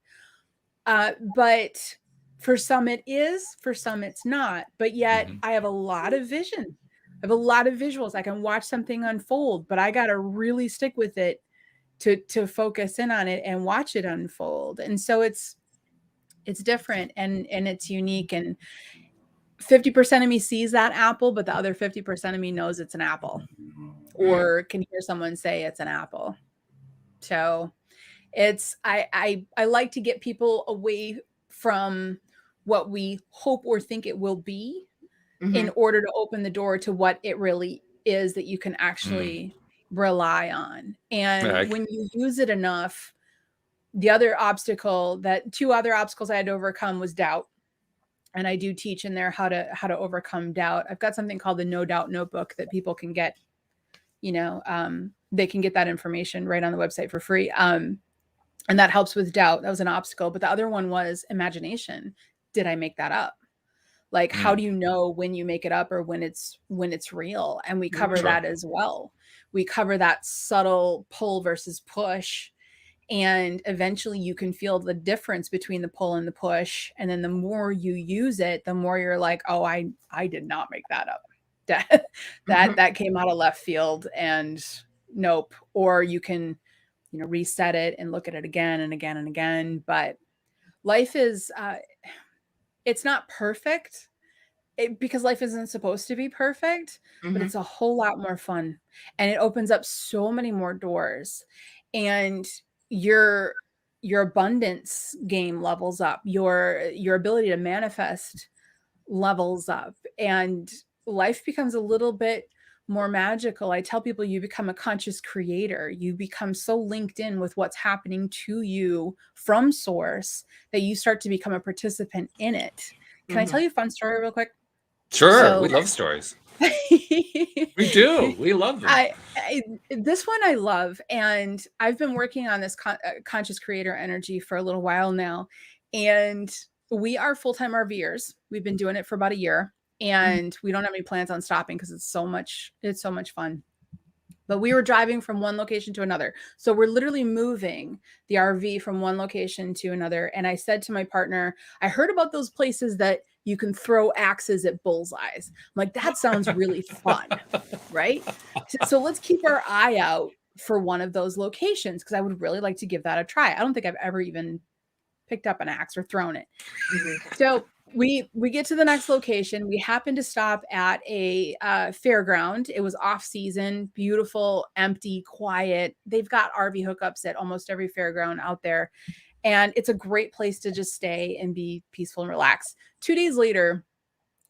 But for some it is, for some it's not. But yet I have a lot of vision. I have a lot of visuals. I can watch something unfold, but I got to really stick with it to focus in on it and watch it unfold. And so it's different and it's unique. And 50% of me sees that apple, but the other 50% of me knows it's an apple, or can hear someone say it's an apple. So I like to get people away from what we hope or think it will be, in order to open the door to what it really is that you can actually rely on. And when you use it enough, the other obstacle two other obstacles I had to overcome was doubt. And I do teach in there how to overcome doubt. I've got something called the No Doubt Notebook that people can get, they can get that information right on the website for free. And that helps with doubt. That was an obstacle. But the other one was imagination. Did I make that up? Like, how do you know when you make it up or when it's real? And we cover that as well. We cover that subtle pull versus push. And eventually you can feel the difference between the pull and the push. And then the more you use it, the more you're like, oh, I did not make that up. That came out of left field and nope. Or you can, reset it and look at it again and again and again. But life is, it's not perfect because life isn't supposed to be perfect, but it's a whole lot more fun. And it opens up so many more doors. And your abundance game levels up, your ability to manifest levels up, and life becomes a little bit more magical. I tell people you become a conscious creator. You become so linked in with what's happening to you from source that you start to become a participant in it. Can I tell you a fun story real quick? Sure. We love stories. We do. We love them. This one I love. And I've been working on this conscious creator energy for a little while now. And we are full-time RVers. We've been doing it for about a year. And we don't have any plans on stopping because it's so much fun. But we were driving from one location to another. So we're literally moving the RV from one location to another. And I said to my partner, I heard about those places that you can throw axes at bullseyes. I'm like, that sounds really fun, right? So let's keep our eye out for one of those locations because I would really like to give that a try. I don't think I've ever even picked up an axe or thrown it. So we get to the next location. We happen to stop at a fairground. It was off season, beautiful, empty, quiet. They've got RV hookups at almost every fairground out there. And it's a great place to just stay and be peaceful and relax. 2 days later,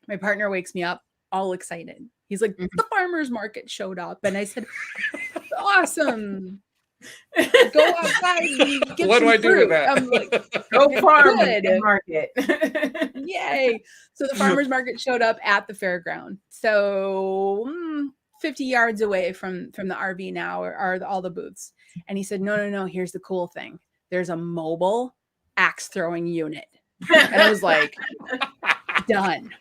my partner wakes me up all excited. He's like, the farmer's market showed up. And I said, awesome. Go outside and get what some do I do with that? I'm like, go farm and market. Yay. So the farmer's market showed up at the fairground. So 50 yards away from the RV now are all the booths. And he said, no, here's the cool thing. There's a mobile axe throwing unit. And I was like, done.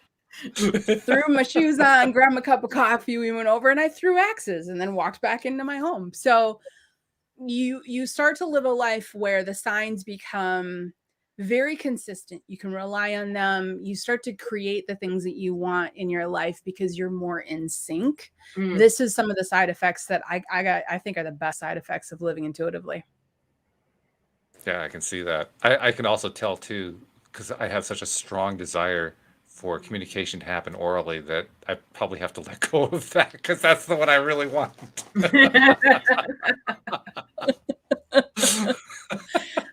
Threw my shoes on, grabbed a cup of coffee. We went over and I threw axes and then walked back into my home. So you start to live a life where the signs become very consistent. You can rely on them. You start to create the things that you want in your life because you're more in sync. This is some of the side effects that I think are the best side effects of living intuitively. Yeah, I can see that. I can also tell too, because I have such a strong desire for communication to happen orally that I probably have to let go of that because that's the one I really want.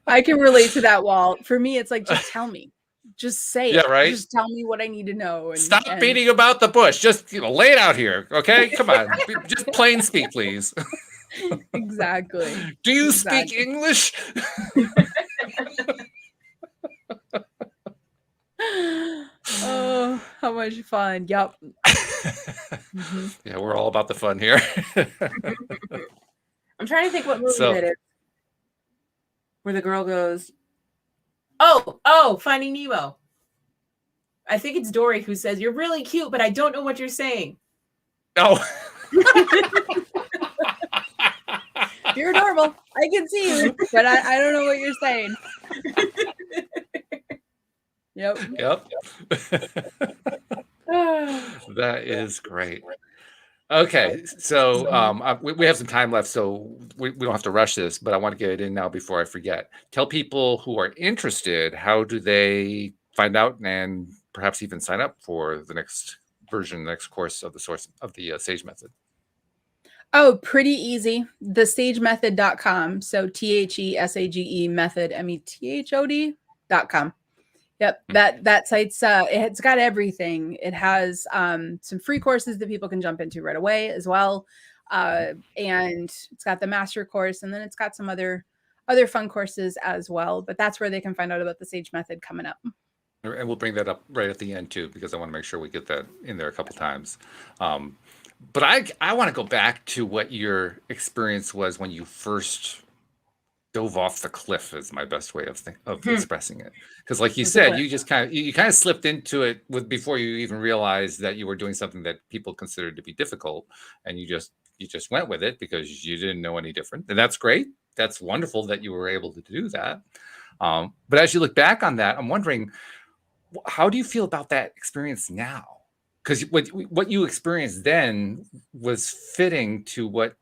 I can relate to that, Walt. For me, it's like, just tell me. Just say it. Right? Just tell me what I need to know. And, Stop beating about the bush. Just lay it out here, okay? Come on. Just plain speak, please. Exactly. Do you speak English? Oh, how much fun. Yep. Yeah, we're all about the fun here. I'm trying to think what movie that is. Where the girl goes, oh, Finding Nemo. I think it's Dory who says, you're really cute, but I don't know what you're saying. Oh. You're adorable. I can see you, but I don't know what you're saying. Yep. That is great. Okay, so we have some time left, so we don't have to rush this, but I want to get it in now before I forget. Tell people who are interested, how do they find out and perhaps even sign up for the next version, the next course of the Sage Method? Oh, pretty easy. TheSageMethod.com. So THESAGE method, METHOD.com. Yep. That site's it's got everything. It has some free courses that people can jump into right away as well. And it's got the master course, and then it's got some other other fun courses as well. But that's where they can find out about the Sage Method coming up. And we'll bring that up right at the end too, because I want to make sure we get that in there a couple times. But I want to go back to what your experience was when you first dove off the cliff, is my best way of expressing it. Because like you said, you just kind of slipped into it before you even realized that you were doing something that people considered to be difficult, and you just went with it because you didn't know any different. And that's great. That's wonderful that you were able to do that. But as you look back on that, I'm wondering, how do you feel about that experience now? Because what you experienced then was fitting to what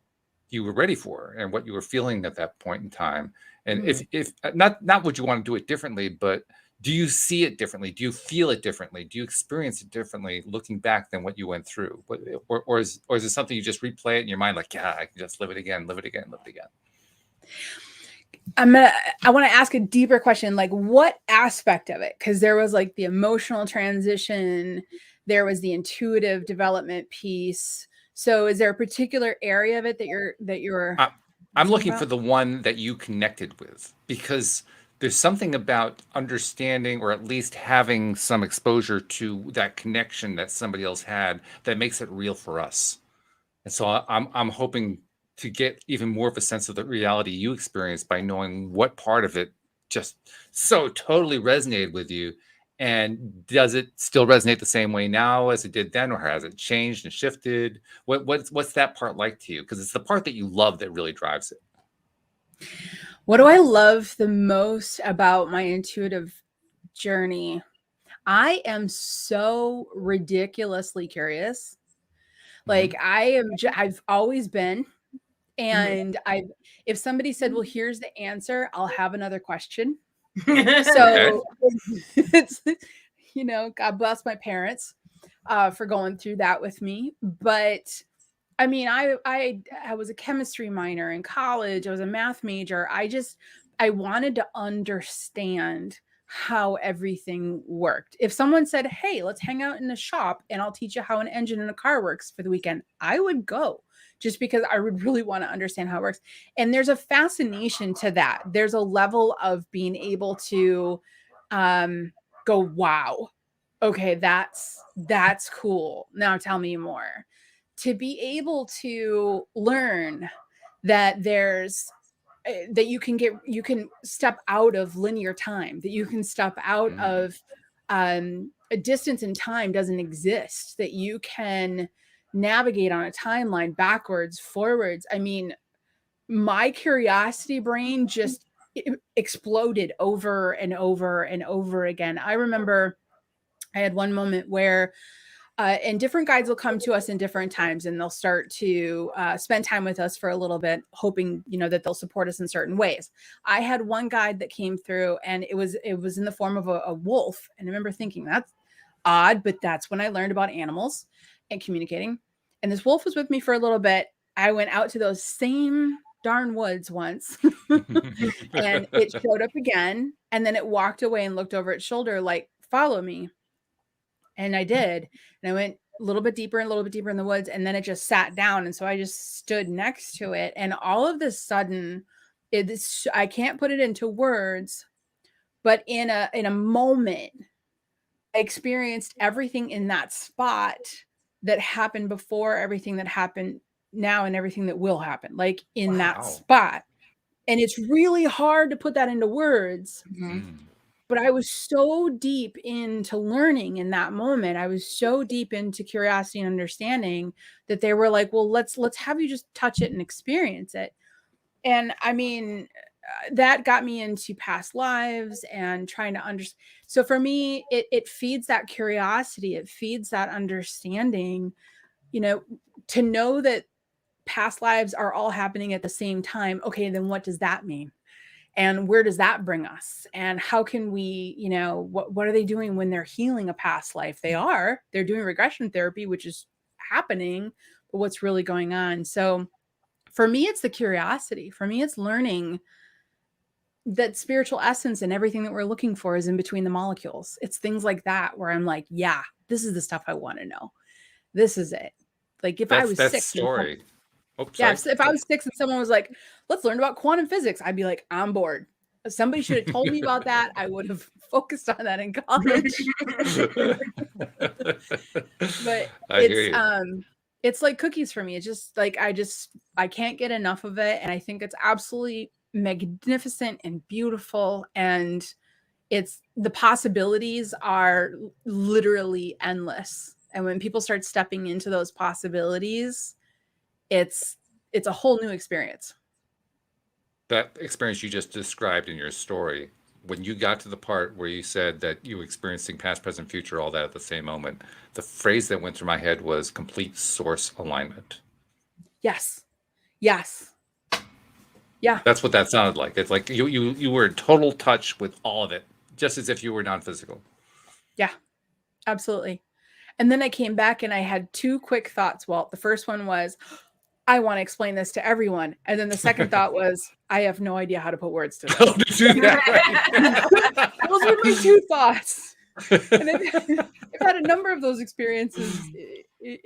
you were ready for and what you were feeling at that point in time. And if not would you want to do it differently, but do you see it differently? Do you feel it differently? Do you experience it differently looking back than what you went through? Or is it something you just replay it in your mind, like, yeah, I can just live it again. I want to ask a deeper question, like what aspect of it? Because there was like the emotional transition, there was the intuitive development piece. So is there a particular area of it that you're I'm looking for the one that you connected with, because there's something about understanding, or at least having some exposure to that connection that somebody else had, that makes it real for us. And so I'm hoping to get even more of a sense of the reality you experienced by knowing what part of it just so totally resonated with you. And does it still resonate the same way now as it did then, or has it changed and shifted? What's that part like to you? Because it's the part that you love that really drives it. What do I love the most about my intuitive journey? I am so ridiculously curious. Like I've always been. And if somebody said, well, here's the answer, I'll have another question. So it's, God bless my parents for going through that with me. But I mean, I was a chemistry minor in college. I was a math major. I wanted to understand how everything worked. If someone said, hey, let's hang out in a shop and I'll teach you how an engine in a car works for the weekend, I would go, just because I would really want to understand how it works. And there's a fascination to that. There's a level of being able to go, wow, okay, that's cool. Now tell me more. To be able to learn that that you can step out of linear time, that you can step out of a distance in time doesn't exist, that you can navigate on a timeline backwards, forwards. I mean, my curiosity brain just exploded over and over and over again. I remember I had one moment where and different guides will come to us in different times, and they'll start to spend time with us for a little bit, hoping, that they'll support us in certain ways. I had one guide that came through, and it was in the form of a wolf. And I remember thinking, that's odd, but that's when I learned about animals and communicating. And this wolf was with me for a little bit. I went out to those same darn woods once and it showed up again. And then it walked away and looked over its shoulder, like, follow me. And I did. And I went a little bit deeper and a little bit deeper in the woods. And then it just sat down. And so I just stood next to it. And all of this sudden, I can't put it into words, but in a moment, I experienced everything in that spot that happened before, everything that happened now, and everything that will happen, like in that spot. And it's really hard to put that into words. But I was so deep into learning in that moment. I was so deep into curiosity and understanding that they were like, well, let's have you just touch it and experience it. And I mean, that got me into past lives and trying to understand. So for me, it feeds that curiosity. It feeds that understanding, to know that past lives are all happening at the same time. Okay, then what does that mean? And where does that bring us? And how can we, what are they doing when they're healing a past life? They're doing regression therapy, which is happening, but what's really going on? So for me, it's the curiosity. For me, it's learning that spiritual essence and everything that we're looking for is in between the molecules. It's things like that where I'm like, yeah, this is the stuff I want to know. This is it. Like if I was sick. Story. Oh, Yeah, sorry. if I was 6 and someone was like, let's learn about quantum physics, I'd be like, I'm bored. If somebody should have told me about that, I would have focused on that in college. But I hear you. it's like cookies for me. It's just like I can't get enough of it, and I think it's absolutely magnificent and beautiful, and it's the possibilities are literally endless. And when people start stepping into those possibilities, it's a whole new experience. That experience you just described in your story, when you got to the part where you said that you were experiencing past, present, future, all that at the same moment, the phrase that went through my head was complete source alignment. Yes. Yes. Yeah. That's what that sounded like. It's like you were in total touch with all of it, just as if you were non-physical. Yeah, absolutely. And then I came back and I had 2 quick thoughts, Walt. The first one was, I want to explain this to everyone. And then the second thought was, I have no idea how to put words to this. Oh, did you do that? Those were my 2 thoughts. And I've had a number of those experiences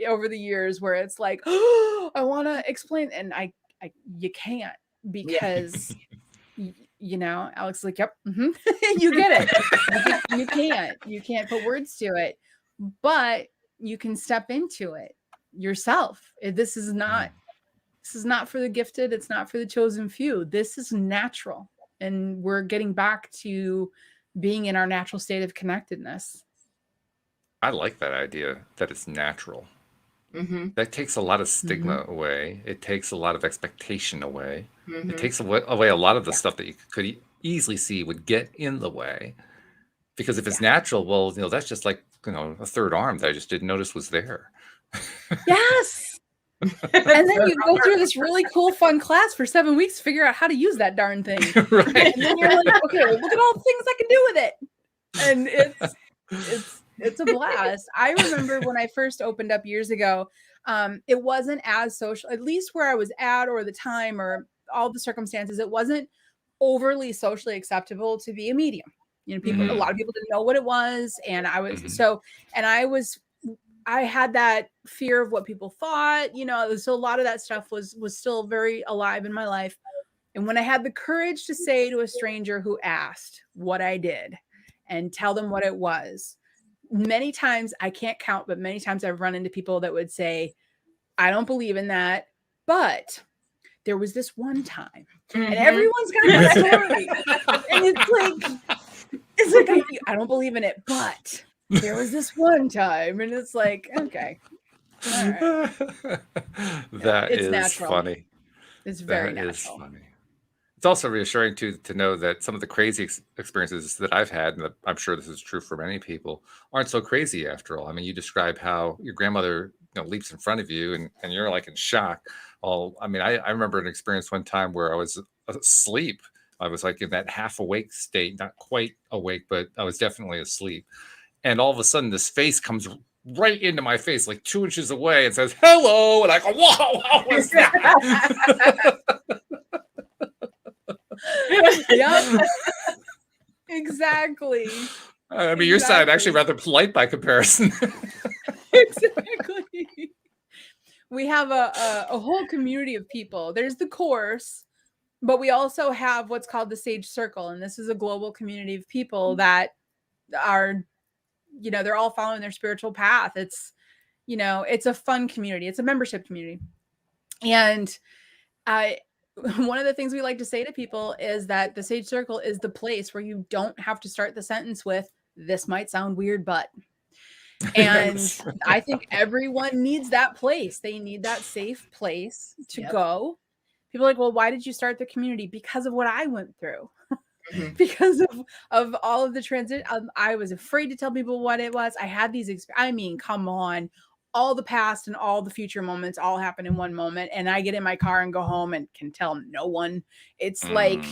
over the years where it's like, oh, I want to explain. And you can't, because you know, Alex is like, yep, you get it. You can't put words to it, but you can step into it yourself. This is not for the gifted. It's not for the chosen few. This is natural. And we're getting back to being in our natural state of connectedness. I like that idea that it's natural. That takes a lot of stigma away. It takes a lot of expectation away. It takes away a lot of the stuff that you could easily see would get in the way. Because if it's natural, well, you know, that's just like, you know, a third arm that I just didn't notice was there. Yes. And then you go through this really cool, fun class for 7 weeks to figure out how to use that darn thing. Right. And then you're like, okay, well, look at all the things I can do with it. And it's a blast. I remember when I first opened up years ago, it wasn't as social, at least where I was at, or the time, or all the circumstances, it wasn't overly socially acceptable to be a medium. You know, a lot of people didn't know what it was. And I was, I had that fear of what people thought, you know, so a lot of that stuff was still very alive in my life. And when I had the courage to say to a stranger who asked what I did and tell them what it was, many times, I can't count, but many times I've run into people that would say, I don't believe in that, but there was this one time. And everyone's got a story. And it's like, I don't believe in it, but there was this one time. And it's like, okay. All right. That It's is natural. funny. It's very That natural. is funny. It's also reassuring to know that some of the crazy experiences that I've had, and that I'm sure this is true for many people, aren't so crazy after all. I mean, you describe how your grandmother, you know, leaps in front of you and you're like in shock. Well, I mean, I remember an experience one time where I was asleep. I was like in that half awake state, not quite awake, but I was definitely asleep. And all of a sudden this face comes right into my face, like 2 inches away, and says, hello. And I go, whoa, what was that? Yep. Exactly. I mean, your side actually rather polite by comparison. Exactly. We have a whole community of people. There's the course, but we also have what's called the Sage Circle. And this is a global community of people that are, you know, they're all following their spiritual path. It's, you know, it's a fun community. It's a membership community. And one of the things we like to say to people is that the Sage Circle is the place where you don't have to start the sentence with, this might sound weird, but. And I think everyone needs that place. They need that safe place to go. People are like, well, why did you start the community? Because of what I went through. Because of all of the transit. I was afraid to tell people what it was. I had these, I mean, come on. All the past and all the future moments all happen in one moment. And I get in my car and go home and can tell no one. It's like,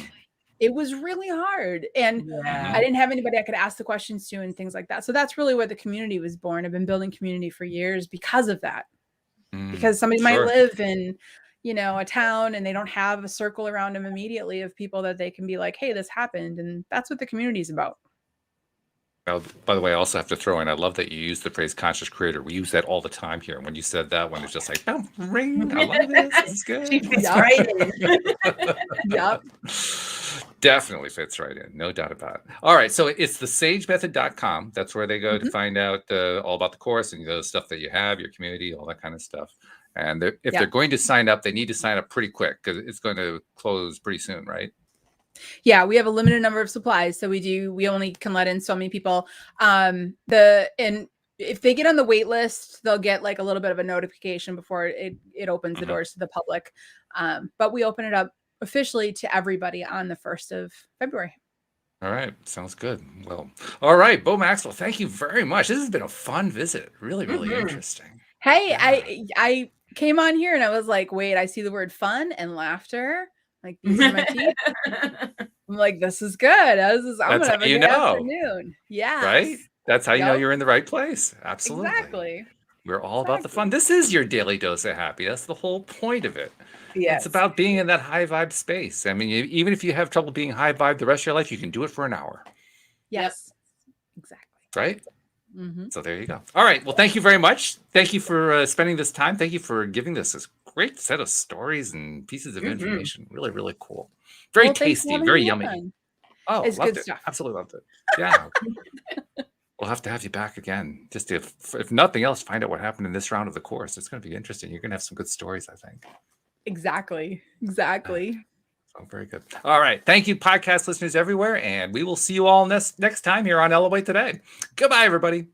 it was really hard. And I didn't have anybody I could ask the questions to and things like that. So that's really where the community was born. I've been building community for years because of that. Because somebody might live in, you know, a town and they don't have a circle around them immediately of people that they can be like, hey, this happened. And that's what the community is about. By the way, I also have to throw in, I love that you use the phrase conscious creator. We use that all the time here. And when you said that one, it's just like, oh, ring. I love this. This is good. She fits right in. Yep. Definitely fits right in. No doubt about it. All right. So it's thesagemethod.com. That's where they go to find out all about the course and the stuff that you have, your community, all that kind of stuff. And if they're going to sign up, they need to sign up pretty quick because it's going to close pretty soon, right? Yeah, we have a limited number of supplies, so we only can let in so many people. And if they get on the wait list, they'll get like a little bit of a notification before it opens the doors to the public. But we open it up officially to everybody on the 1st of February. All right, sounds good. Well, all right, Beau Maxwell, thank you very much. This has been a fun visit. Really, really interesting. Hey, yeah. I came on here and I was like, wait, I see the word fun and laughter. Like, these are my teeth. I'm like, this is good. I'm gonna have a good afternoon. Yeah. Right? That's how you know you're in the right place. Absolutely. Exactly. We're all about the fun. This is your daily dose of happy. That's the whole point of it. Yes. It's about being in that high vibe space. I mean, even if you have trouble being high vibe the rest of your life, you can do it for an hour. Yes. Exactly. Right? So there you go. All right. Well, thank you very much. Thank you for spending this time. Thank you for giving this great set of stories and pieces of information. Really, really cool. Very tasty. Very yummy. Oh, it's loved good it. stuff. Absolutely loved it. Yeah. We'll have to have you back again. Just if nothing else, find out what happened in this round of the course. It's going to be interesting. You're going to have some good stories, I think. Exactly. Oh, very good. All right. Thank you, podcast listeners everywhere. And we will see you all next time here on Elevate Today. Goodbye, everybody.